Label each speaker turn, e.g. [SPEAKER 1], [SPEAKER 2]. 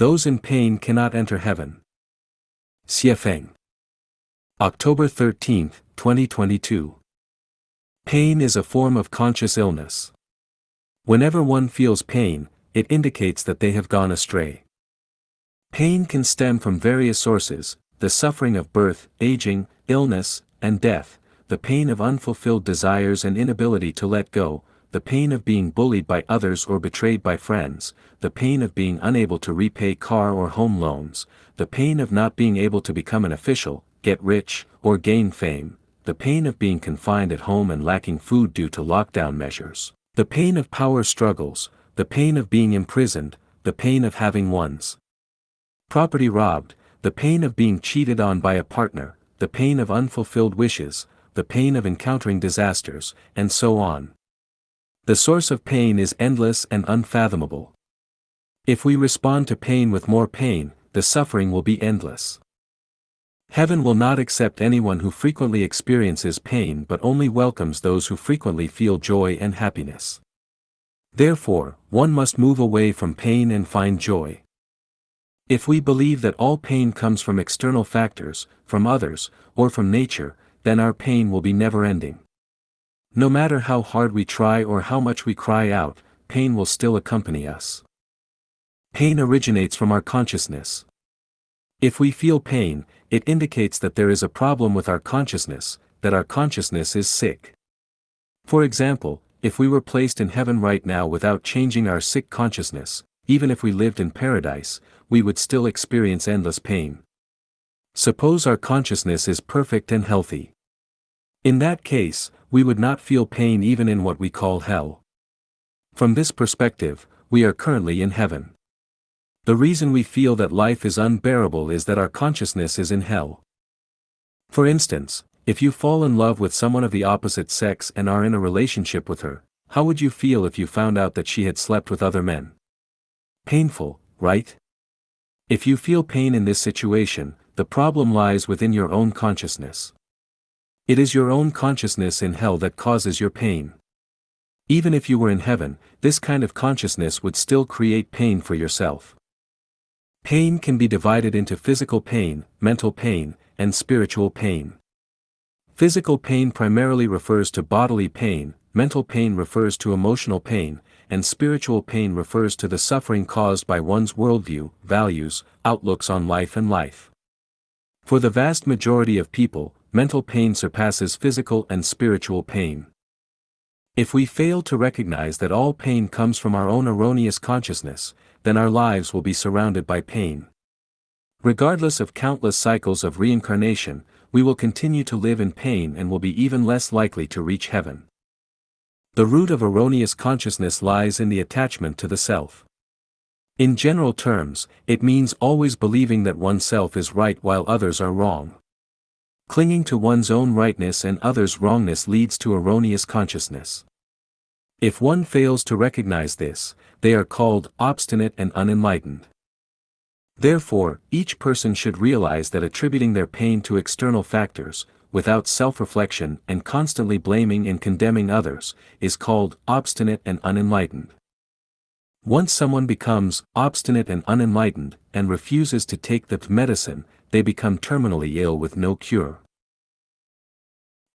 [SPEAKER 1] Those in pain cannot enter heaven. Xiefeng. October 13, 2022. Pain is a form of conscious illness. Whenever one feels pain, it indicates that they have gone astray. Pain can stem from various sources: the suffering of birth, aging, illness, and death, the pain of unfulfilled desires and inability to let go, the pain of being bullied by others or betrayed by friends, the pain of being unable to repay car or home loans, the pain of not being able to become an official, get rich, or gain fame, the pain of being confined at home and lacking food due to lockdown measures, the pain of power struggles, the pain of being imprisoned, the pain of having one's property robbed, the pain of being cheated on by a partner, the pain of unfulfilled wishes, the pain of encountering disasters, and so on. The source of pain is endless and unfathomable. If we respond to pain with more pain, the suffering will be endless. Heaven will not accept anyone who frequently experiences pain but only welcomes those who frequently feel joy and happiness. Therefore, one must move away from pain and find joy. If we believe that all pain comes from external factors, from others, or from nature, then our pain will be never-ending. No matter how hard we try or how much we cry out, pain will still accompany us. Pain originates from our consciousness. If we feel pain, it indicates that there is a problem with our consciousness, that our consciousness is sick. For example, if we were placed in heaven right now without changing our sick consciousness, even if we lived in paradise, we would still experience endless pain. Suppose our consciousness is perfect and healthy. In that case, we would not feel pain even in what we call hell. From this perspective, we are currently in heaven. The reason we feel that life is unbearable is that our consciousness is in hell. For instance, if you fall in love with someone of the opposite sex and are in a relationship with her, how would you feel if you found out that she had slept with other men? Painful, right? If you feel pain in this situation, the problem lies within your own consciousness. It is your own consciousness in hell that causes your pain. Even if you were in heaven, this kind of consciousness would still create pain for yourself. Pain can be divided into physical pain, mental pain, and spiritual pain. Physical pain primarily refers to bodily pain, mental pain refers to emotional pain, and spiritual pain refers to the suffering caused by one's worldview, values, outlooks on life and life. For the vast majority of people, mental pain surpasses physical and spiritual pain. If we fail to recognize that all pain comes from our own erroneous consciousness, then our lives will be surrounded by pain. Regardless of countless cycles of reincarnation, we will continue to live in pain and will be even less likely to reach heaven. The root of erroneous consciousness lies in the attachment to the self. In general terms, it means always believing that oneself is right while others are wrong. Clinging to one's own rightness and others' wrongness leads to erroneous consciousness. If one fails to recognize this, they are called obstinate and unenlightened. Therefore, each person should realize that attributing their pain to external factors, without self-reflection and constantly blaming and condemning others, is called obstinate and unenlightened. Once someone becomes obstinate and unenlightened and refuses to take the medicine, they become terminally ill with no cure.